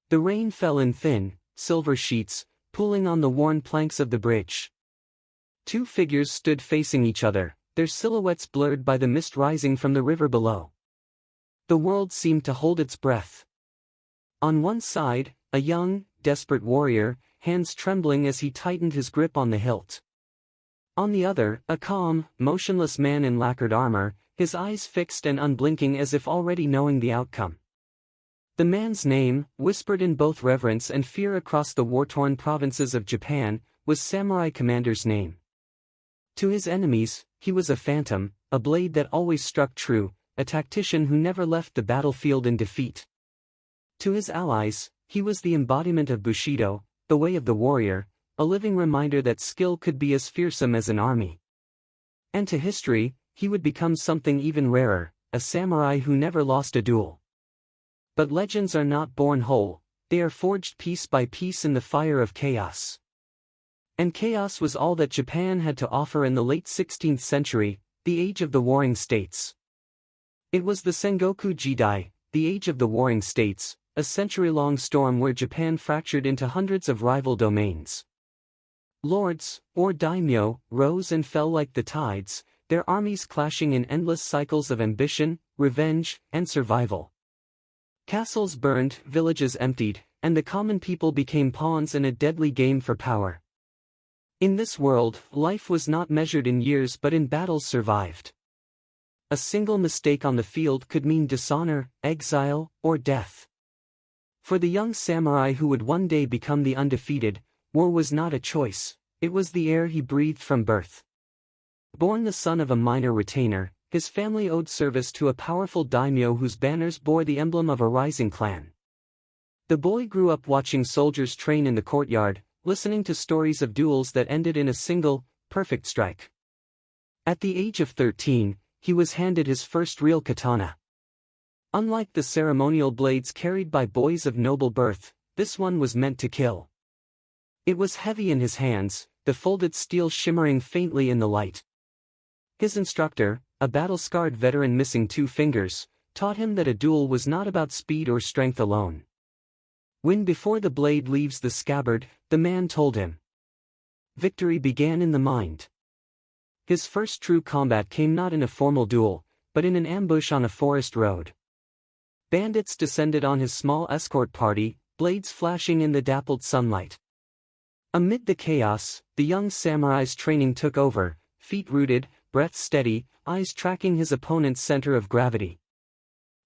The rain fell in thin, silver sheets, pooling on the worn planks of the bridge. Two figures stood facing each other, their silhouettes blurred by the mist rising from the river below. The world seemed to hold its breath. On one side, a young, desperate warrior, hands trembling as he tightened his grip on the hilt. On the other, a calm, motionless man in lacquered armor, his eyes fixed and unblinking as if already knowing the outcome. The man's name, whispered in both reverence and fear across the war-torn provinces of Japan, was Samurai Commander's name. To his enemies, he was a phantom, a blade that always struck true, a tactician who never left the battlefield in defeat. To his allies, he was the embodiment of Bushido, the way of the warrior, a living reminder that skill could be as fearsome as an army. And to history, he would become something even rarer, a samurai who never lost a duel. But legends are not born whole, they are forged piece by piece in the fire of chaos. And chaos was all that Japan had to offer in the late 16th century, the age of the warring states. It was the Sengoku Jidai, the age of the warring states, a century-long storm where Japan fractured into hundreds of rival domains. Lords, or daimyo, rose and fell like the tides, their armies clashing in endless cycles of ambition, revenge, and survival. Castles burned, villages emptied, and the common people became pawns in a deadly game for power. In this world, life was not measured in years but in battles survived. A single mistake on the field could mean dishonor, exile, or death. For the young samurai who would one day become the undefeated, war was not a choice, it was the air he breathed from birth. Born the son of a minor retainer, his family owed service to a powerful daimyo whose banners bore the emblem of a rising clan. The boy grew up watching soldiers train in the courtyard, listening to stories of duels that ended in a single, perfect strike. At the age of 13, he was handed his first real katana. Unlike the ceremonial blades carried by boys of noble birth, this one was meant to kill. It was heavy in his hands, the folded steel shimmering faintly in the light. His instructor, a battle-scarred veteran missing two fingers, taught him that a duel was not about speed or strength alone. Win before the blade leaves the scabbard, the man told him. Victory began in the mind. His first true combat came not in a formal duel, but in an ambush on a forest road. Bandits descended on his small escort party, blades flashing in the dappled sunlight. Amid the chaos, the young samurai's training took over, feet rooted, breath steady, eyes tracking his opponent's center of gravity.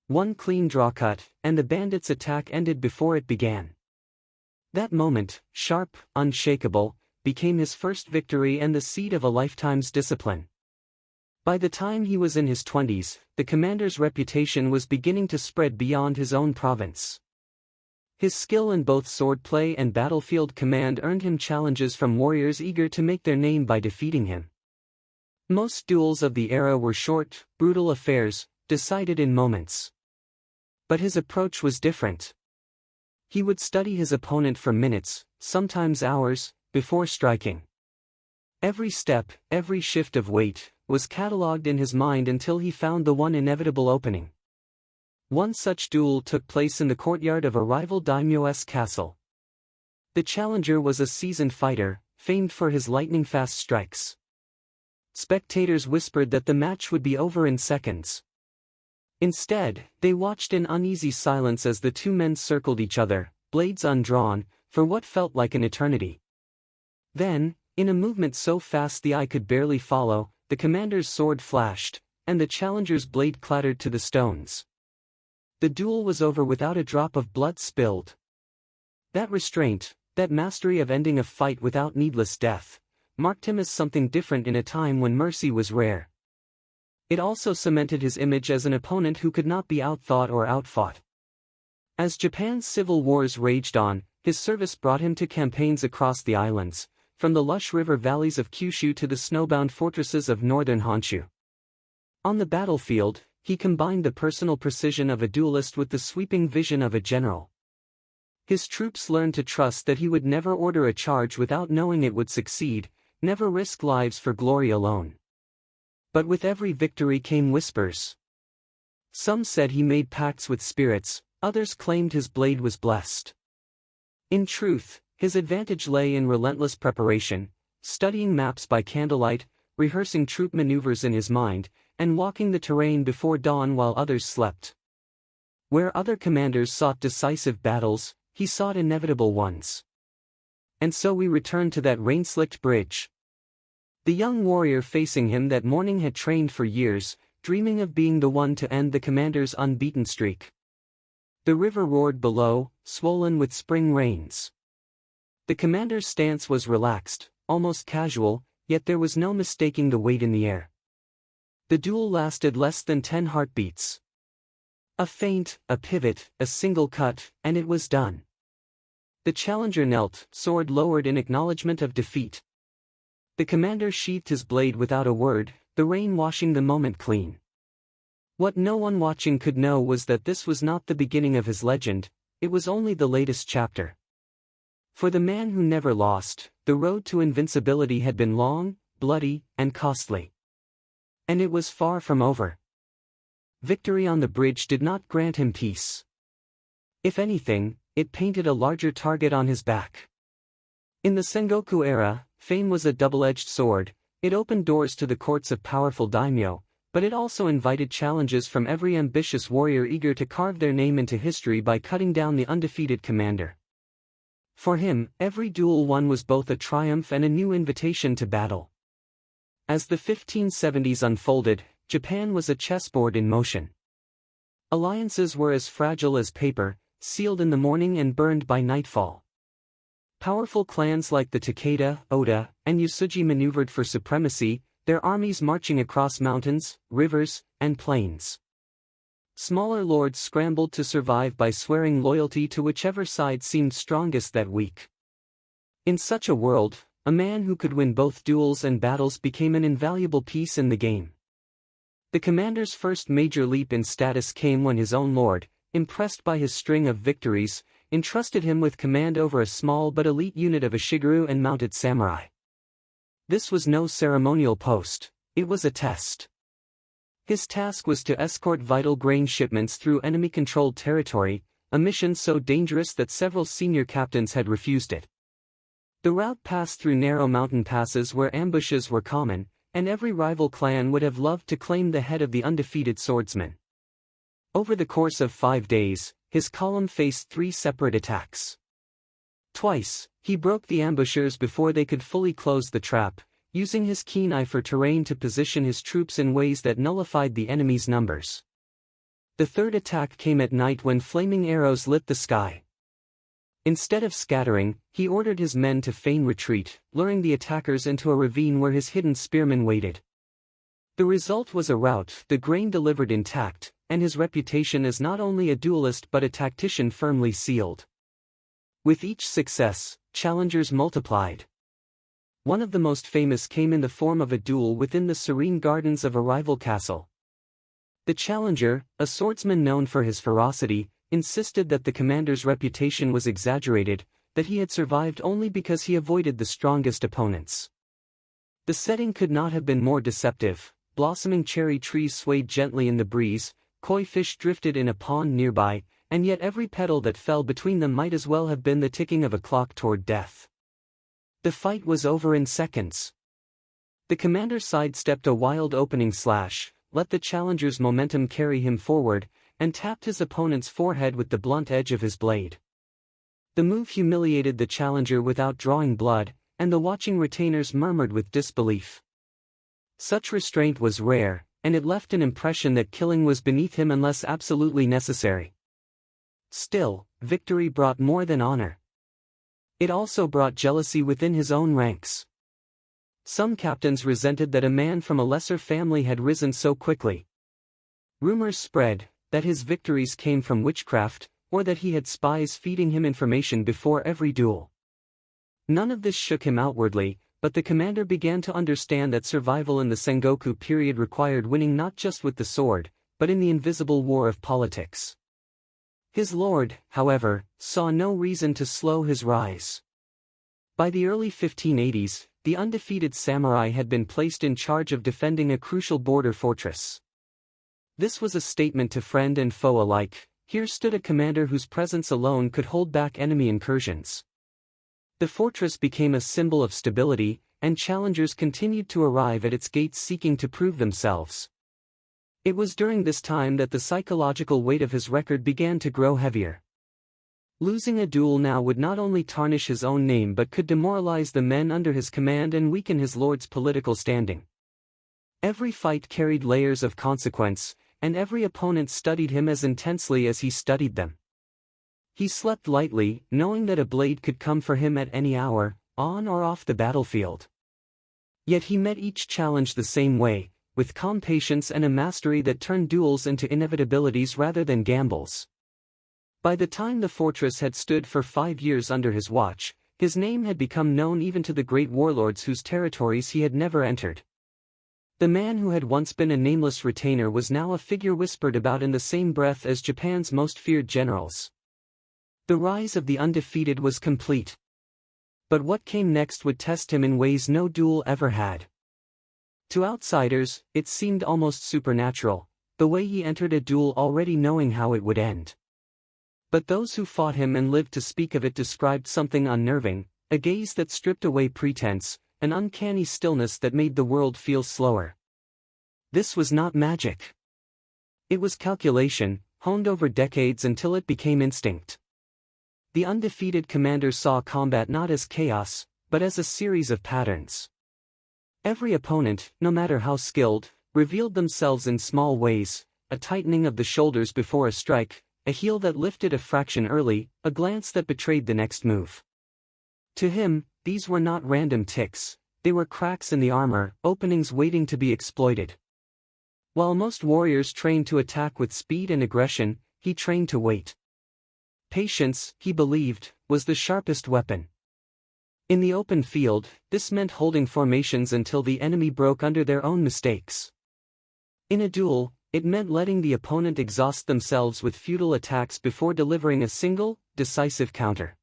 One clean draw cut, and the bandit's attack ended before it began. That moment, sharp, unshakable, became his first victory and the seed of a lifetime's discipline. By the time he was in his 20s, the commander's reputation was beginning to spread beyond his own province. His skill in both swordplay and battlefield command earned him challenges from warriors eager to make their name by defeating him. Most duels of the era were short, brutal affairs, decided in moments. But his approach was different. He would study his opponent for minutes, sometimes hours, before striking. Every step, every shift of weight, was catalogued in his mind until he found the one inevitable opening. One such duel took place in the courtyard of a rival daimyo's castle. The challenger was a seasoned fighter, famed for his lightning-fast strikes. Spectators whispered that the match would be over in seconds. Instead, they watched in uneasy silence as the two men circled each other, blades undrawn, for what felt like an eternity. Then, in a movement so fast the eye could barely follow, the commander's sword flashed, and the challenger's blade clattered to the stones. The duel was over without a drop of blood spilled. That restraint, that mastery of ending a fight without needless death, marked him as something different in a time when mercy was rare. It also cemented his image as an opponent who could not be outthought or outfought. As Japan's civil wars raged on, his service brought him to campaigns across the islands, from the lush river valleys of Kyushu to the snowbound fortresses of northern Honshu. On the battlefield, he combined the personal precision of a duelist with the sweeping vision of a general. His troops learned to trust that he would never order a charge without knowing it would succeed, never risk lives for glory alone. But with every victory came whispers. Some said he made pacts with spirits, others claimed his blade was blessed. In truth, his advantage lay in relentless preparation, studying maps by candlelight, rehearsing troop maneuvers in his mind, and walking the terrain before dawn while others slept. Where other commanders sought decisive battles, he sought inevitable ones. And so we return to that rain-slicked bridge. The young warrior facing him that morning had trained for years, dreaming of being the one to end the commander's unbeaten streak. The river roared below, swollen with spring rains. The commander's stance was relaxed, almost casual, yet there was no mistaking the weight in the air. The duel lasted less than 10 heartbeats. A feint, a pivot, a single cut, and it was done. The challenger knelt, sword lowered in acknowledgement of defeat. The commander sheathed his blade without a word, the rain washing the moment clean. What no one watching could know was that this was not the beginning of his legend, it was only the latest chapter. For the man who never lost, the road to invincibility had been long, bloody, and costly. And it was far from over. Victory on the bridge did not grant him peace. If anything, it painted a larger target on his back. In the Sengoku era, fame was a double-edged sword. It opened doors to the courts of powerful daimyo, but it also invited challenges from every ambitious warrior eager to carve their name into history by cutting down the undefeated commander. For him, every duel won was both a triumph and a new invitation to battle. As the 1570s unfolded, Japan was a chessboard in motion. Alliances were as fragile as paper, sealed in the morning and burned by nightfall. Powerful clans like the Takeda, Oda, and Usugi maneuvered for supremacy, their armies marching across mountains, rivers, and plains. Smaller lords scrambled to survive by swearing loyalty to whichever side seemed strongest that week. In such a world, a man who could win both duels and battles became an invaluable piece in the game. The commander's first major leap in status came when his own lord, impressed by his string of victories, entrusted him with command over a small but elite unit of Ishigaru and mounted samurai. This was no ceremonial post, it was a test. His task was to escort vital grain shipments through enemy-controlled territory, a mission so dangerous that several senior captains had refused it. The route passed through narrow mountain passes where ambushes were common, and every rival clan would have loved to claim the head of the undefeated swordsman. Over the course of 5 days, his column faced 3 separate attacks. Twice, he broke the ambushers before they could fully close the trap, using his keen eye for terrain to position his troops in ways that nullified the enemy's numbers. The third attack came at night when flaming arrows lit the sky. Instead of scattering, he ordered his men to feign retreat, luring the attackers into a ravine where his hidden spearmen waited. The result was a rout, the grain delivered intact, and his reputation as not only a duelist but a tactician firmly sealed. With each success, challengers multiplied. One of the most famous came in the form of a duel within the serene gardens of a rival castle. The challenger, a swordsman known for his ferocity, insisted that the commander's reputation was exaggerated, that he had survived only because he avoided the strongest opponents. The setting could not have been more deceptive. Blossoming cherry trees swayed gently in the breeze, koi fish drifted in a pond nearby, and yet every petal that fell between them might as well have been the ticking of a clock toward death. The fight was over in seconds. The commander sidestepped a wild opening slash, let the challenger's momentum carry him forward, and tapped his opponent's forehead with the blunt edge of his blade. The move humiliated the challenger without drawing blood, and the watching retainers murmured with disbelief. Such restraint was rare, and it left an impression that killing was beneath him unless absolutely necessary. Still, victory brought more than honor. It also brought jealousy within his own ranks. Some captains resented that a man from a lesser family had risen so quickly. Rumors spread that his victories came from witchcraft, or that he had spies feeding him information before every duel. None of this shook him outwardly, but the commander began to understand that survival in the Sengoku period required winning not just with the sword, but in the invisible war of politics. His lord, however, saw no reason to slow his rise. By the early 1580s, the undefeated samurai had been placed in charge of defending a crucial border fortress. This was a statement to friend and foe alike. Here stood a commander whose presence alone could hold back enemy incursions. The fortress became a symbol of stability, and challengers continued to arrive at its gates seeking to prove themselves. It was during this time that the psychological weight of his record began to grow heavier. Losing a duel now would not only tarnish his own name but could demoralize the men under his command and weaken his lord's political standing. Every fight carried layers of consequence, and every opponent studied him as intensely as he studied them. He slept lightly, knowing that a blade could come for him at any hour, on or off the battlefield. Yet he met each challenge the same way, with calm patience and a mastery that turned duels into inevitabilities rather than gambles. By the time the fortress had stood for 5 years under his watch, his name had become known even to the great warlords whose territories he had never entered. The man who had once been a nameless retainer was now a figure whispered about in the same breath as Japan's most feared generals. The rise of the undefeated was complete. But what came next would test him in ways no duel ever had. To outsiders, it seemed almost supernatural, the way he entered a duel already knowing how it would end. But those who fought him and lived to speak of it described something unnerving, a gaze that stripped away pretense, an uncanny stillness that made the world feel slower. This was not magic. It was calculation, honed over decades until it became instinct. The undefeated commander saw combat not as chaos, but as a series of patterns. Every opponent, no matter how skilled, revealed themselves in small ways, a tightening of the shoulders before a strike, a heel that lifted a fraction early, a glance that betrayed the next move. To him, these were not random ticks, they were cracks in the armor, openings waiting to be exploited. While most warriors trained to attack with speed and aggression, he trained to wait. Patience, he believed, was the sharpest weapon. In the open field, this meant holding formations until the enemy broke under their own mistakes. In a duel, it meant letting the opponent exhaust themselves with futile attacks before delivering a single, decisive counter.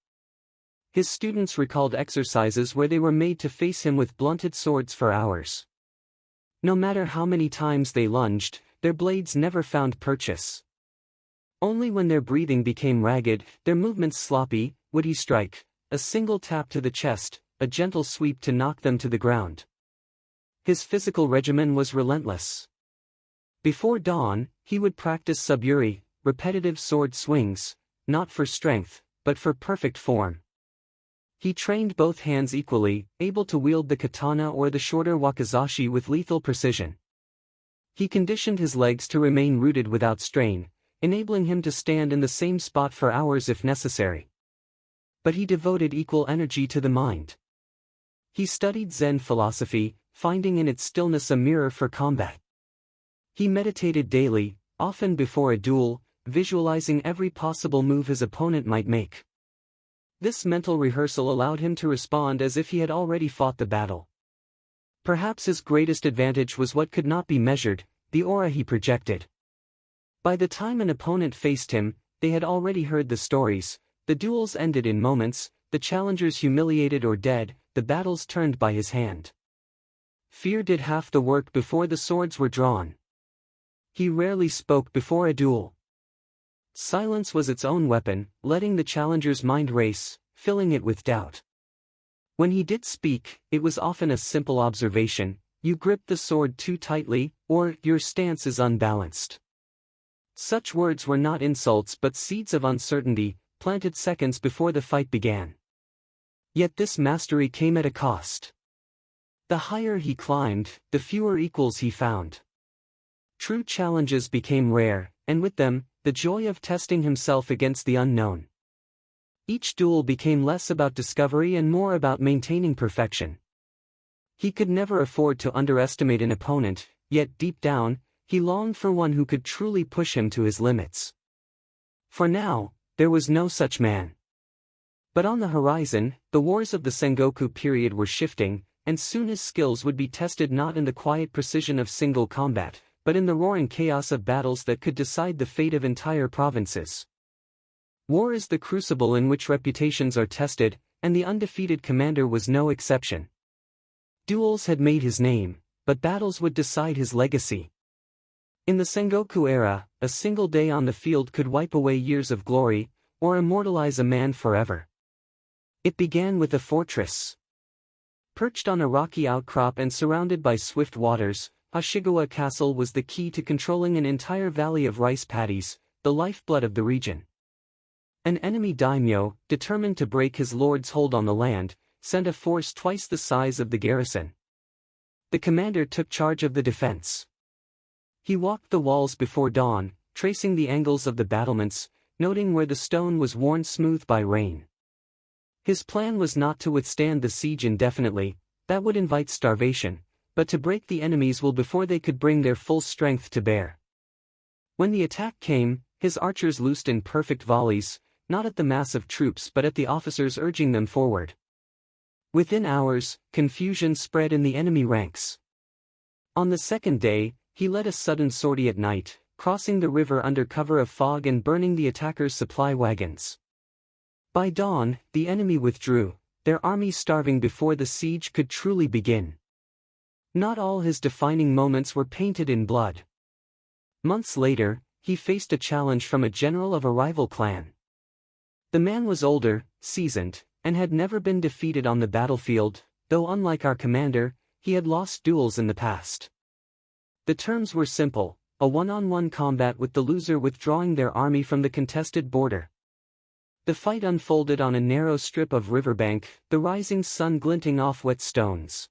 His students recalled exercises where they were made to face him with blunted swords for hours. No matter how many times they lunged, their blades never found purchase. Only when their breathing became ragged, their movements sloppy, would he strike, a single tap to the chest, a gentle sweep to knock them to the ground. His physical regimen was relentless. Before dawn, he would practice suburi, repetitive sword swings, not for strength, but for perfect form. He trained both hands equally, able to wield the katana or the shorter wakizashi with lethal precision. He conditioned his legs to remain rooted without strain, enabling him to stand in the same spot for hours if necessary. But he devoted equal energy to the mind. He studied Zen philosophy, finding in its stillness a mirror for combat. He meditated daily, often before a duel, visualizing every possible move his opponent might make. This mental rehearsal allowed him to respond as if he had already fought the battle. Perhaps his greatest advantage was what could not be measured, the aura he projected. By the time an opponent faced him, they had already heard the stories, the duels ended in moments, the challengers humiliated or dead, the battles turned by his hand. Fear did half the work before the swords were drawn. He rarely spoke before a duel. Silence was its own weapon, letting the challenger's mind race, filling it with doubt. When he did speak, it was often a simple observation: you grip the sword too tightly, or your stance is unbalanced. Such words were not insults but seeds of uncertainty, planted seconds before the fight began. Yet this mastery came at a cost. The higher he climbed, the fewer equals he found. True challenges became rare, and with them, the joy of testing himself against the unknown. Each duel became less about discovery and more about maintaining perfection. He could never afford to underestimate an opponent, yet deep down, he longed for one who could truly push him to his limits. For now, there was no such man. But on the horizon, the wars of the Sengoku period were shifting, and soon his skills would be tested not in the quiet precision of single combat, but in the roaring chaos of battles that could decide the fate of entire provinces. War is the crucible in which reputations are tested, and the undefeated commander was no exception. Duels had made his name, but battles would decide his legacy. In the Sengoku era, a single day on the field could wipe away years of glory, or immortalize a man forever. It began with a fortress. Perched on a rocky outcrop and surrounded by swift waters, Ashikawa Castle was the key to controlling an entire valley of rice paddies, the lifeblood of the region. An enemy daimyo, determined to break his lord's hold on the land, sent a force twice the size of the garrison. The commander took charge of the defense. He walked the walls before dawn, tracing the angles of the battlements, noting where the stone was worn smooth by rain. His plan was not to withstand the siege indefinitely, that would invite starvation, but to break the enemy's will before they could bring their full strength to bear. When the attack came, his archers loosed in perfect volleys, not at the mass of troops but at the officers urging them forward. Within hours, confusion spread in the enemy ranks. On the second day, he led a sudden sortie at night, crossing the river under cover of fog and burning the attackers' supply wagons. By dawn, the enemy withdrew, their army starving before the siege could truly begin. Not all his defining moments were painted in blood. Months later, he faced a challenge from a general of a rival clan. The man was older, seasoned, and had never been defeated on the battlefield, though unlike our commander, he had lost duels in the past. The terms were simple, a one-on-one combat with the loser withdrawing their army from the contested border. The fight unfolded on a narrow strip of riverbank, the rising sun glinting off wet stones.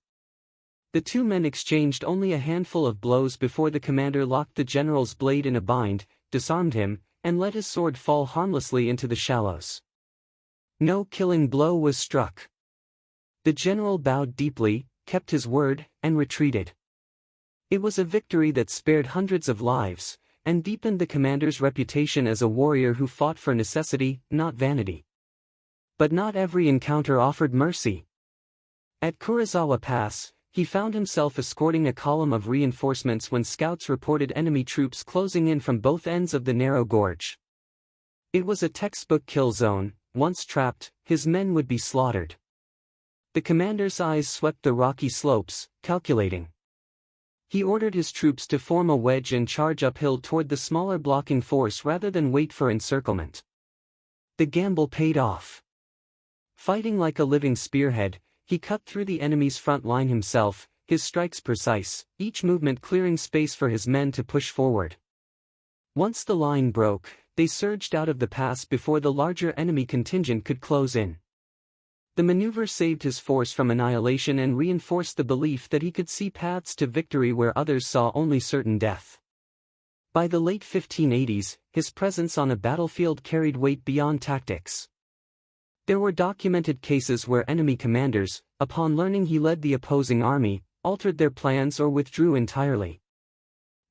The two men exchanged only a handful of blows before the commander locked the general's blade in a bind, disarmed him, and let his sword fall harmlessly into the shallows. No killing blow was struck. The general bowed deeply, kept his word, and retreated. It was a victory that spared hundreds of lives, and deepened the commander's reputation as a warrior who fought for necessity, not vanity. But not every encounter offered mercy. At Kurosawa Pass, he found himself escorting a column of reinforcements when scouts reported enemy troops closing in from both ends of the narrow gorge. It was a textbook kill zone. Once trapped, his men would be slaughtered. The commander's eyes swept the rocky slopes, calculating. He ordered his troops to form a wedge and charge uphill toward the smaller blocking force rather than wait for encirclement. The gamble paid off. Fighting like a living spearhead, he cut through the enemy's front line himself, his strikes precise, each movement clearing space for his men to push forward. Once the line broke, they surged out of the pass before the larger enemy contingent could close in. The maneuver saved his force from annihilation and reinforced the belief that he could see paths to victory where others saw only certain death. By the late 1580s, his presence on a battlefield carried weight beyond tactics. There were documented cases where enemy commanders, upon learning he led the opposing army, altered their plans or withdrew entirely.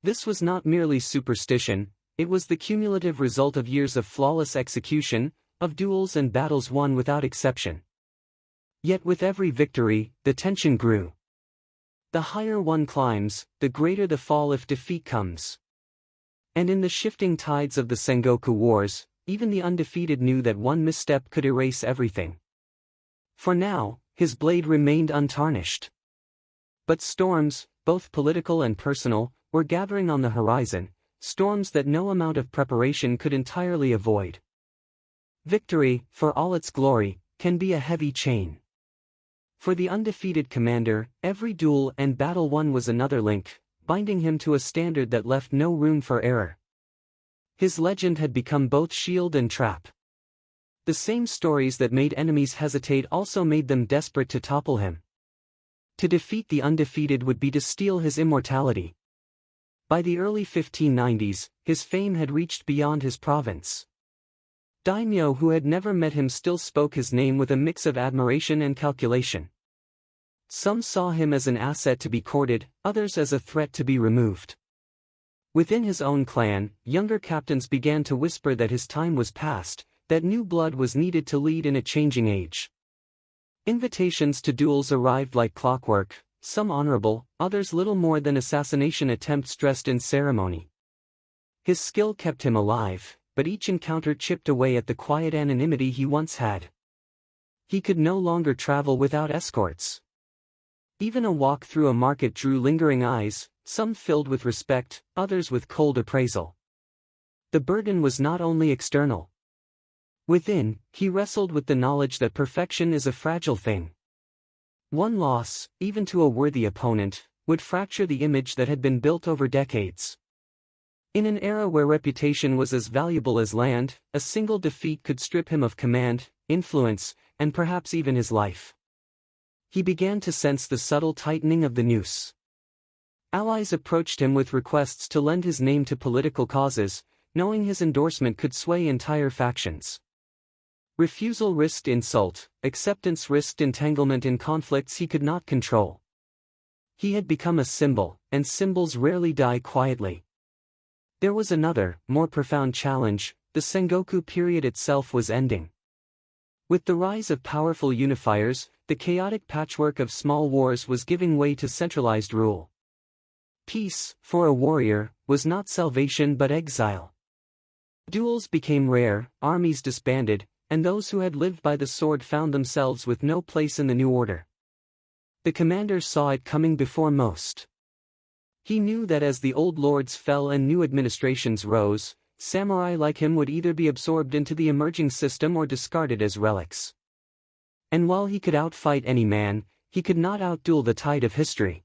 This was not merely superstition, it was the cumulative result of years of flawless execution, of duels and battles won without exception. Yet with every victory, the tension grew. The higher one climbs, the greater the fall if defeat comes. And in the shifting tides of the Sengoku Wars, even the undefeated knew that one misstep could erase everything. For now, his blade remained untarnished. But storms, both political and personal, were gathering on the horizon, storms that no amount of preparation could entirely avoid. Victory, for all its glory, can be a heavy chain. For the undefeated commander, every duel and battle won was another link, binding him to a standard that left no room for error. His legend had become both shield and trap. The same stories that made enemies hesitate also made them desperate to topple him. To defeat the undefeated would be to steal his immortality. By the early 1590s, his fame had reached beyond his province. Daimyo who had never met him still spoke his name with a mix of admiration and calculation. Some saw him as an asset to be courted, others as a threat to be removed. Within his own clan, younger captains began to whisper that his time was past, that new blood was needed to lead in a changing age. Invitations to duels arrived like clockwork, some honorable, others little more than assassination attempts dressed in ceremony. His skill kept him alive, but each encounter chipped away at the quiet anonymity he once had. He could no longer travel without escorts. Even a walk through a market drew lingering eyes, some filled with respect, others with cold appraisal. The burden was not only external. Within, he wrestled with the knowledge that perfection is a fragile thing. One loss, even to a worthy opponent, would fracture the image that had been built over decades. In an era where reputation was as valuable as land, a single defeat could strip him of command, influence, and perhaps even his life. He began to sense the subtle tightening of the noose. Allies approached him with requests to lend his name to political causes, knowing his endorsement could sway entire factions. Refusal risked insult, acceptance risked entanglement in conflicts he could not control. He had become a symbol, and symbols rarely die quietly. There was another, more profound challenge: the Sengoku period itself was ending. With the rise of powerful unifiers, the chaotic patchwork of small wars was giving way to centralized rule. Peace, for a warrior, was not salvation but exile. Duels became rare, armies disbanded, and those who had lived by the sword found themselves with no place in the new order. The commander saw it coming before most. He knew that as the old lords fell and new administrations rose, samurai like him would either be absorbed into the emerging system or discarded as relics. And while he could outfight any man, he could not outduel the tide of history.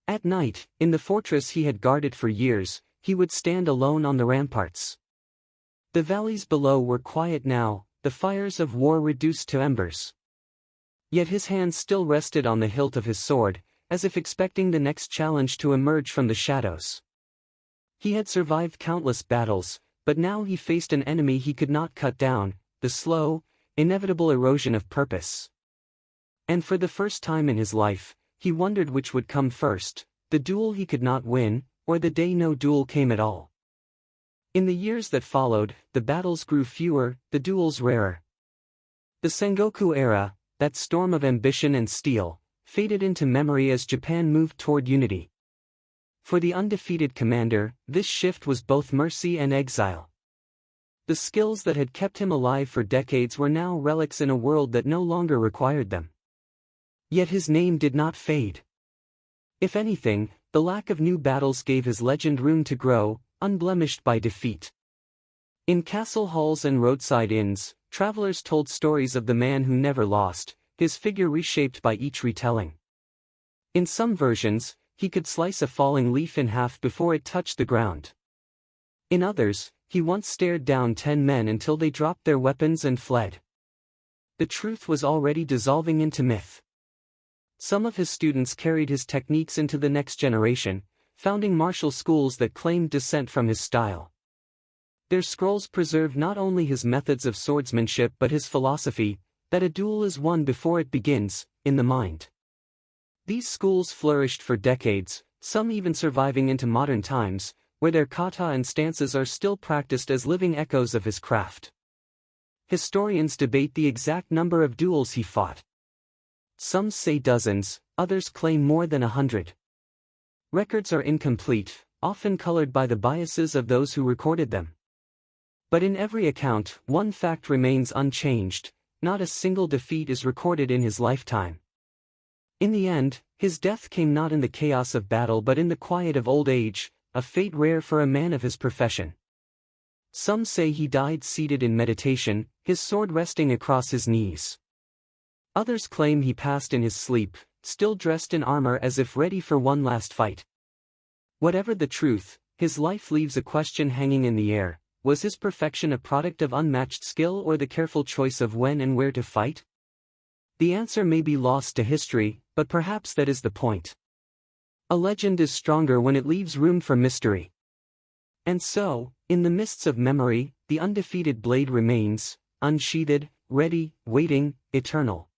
At night, in the fortress he had guarded for years, he would stand alone on the ramparts. The valleys below were quiet now, the fires of war reduced to embers. Yet his hand still rested on the hilt of his sword, as if expecting the next challenge to emerge from the shadows. He had survived countless battles, but now he faced an enemy he could not cut down: the slow, inevitable erosion of purpose. And for the first time in his life, he wondered which would come first: the duel he could not win, or the day no duel came at all. In the years that followed, the battles grew fewer, the duels rarer. The Sengoku era, that storm of ambition and steel, faded into memory as Japan moved toward unity. For the undefeated commander, this shift was both mercy and exile. The skills that had kept him alive for decades were now relics in a world that no longer required them. Yet his name did not fade. If anything, the lack of new battles gave his legend room to grow, unblemished by defeat. In castle halls and roadside inns, travelers told stories of the man who never lost, his figure reshaped by each retelling. In some versions, he could slice a falling leaf in half before it touched the ground. In others, he once stared down 10 men until they dropped their weapons and fled. The truth was already dissolving into myth. Some of his students carried his techniques into the next generation, founding martial schools that claimed descent from his style. Their scrolls preserve not only his methods of swordsmanship but his philosophy, that a duel is won before it begins, in the mind. These schools flourished for decades, some even surviving into modern times, where their kata and stances are still practiced as living echoes of his craft. Historians debate the exact number of duels he fought. Some say dozens, others claim more than 100. Records are incomplete, often colored by the biases of those who recorded them. But in every account, one fact remains unchanged: not a single defeat is recorded in his lifetime. In the end, his death came not in the chaos of battle but in the quiet of old age, a fate rare for a man of his profession. Some say he died seated in meditation, his sword resting across his knees. Others claim he passed in his sleep, still dressed in armor as if ready for one last fight. Whatever the truth, his life leaves a question hanging in the air: was his perfection a product of unmatched skill or the careful choice of when and where to fight? The answer may be lost to history, but perhaps that is the point. A legend is stronger when it leaves room for mystery. And so, in the mists of memory, the undefeated blade remains, unsheathed, ready, waiting, eternal.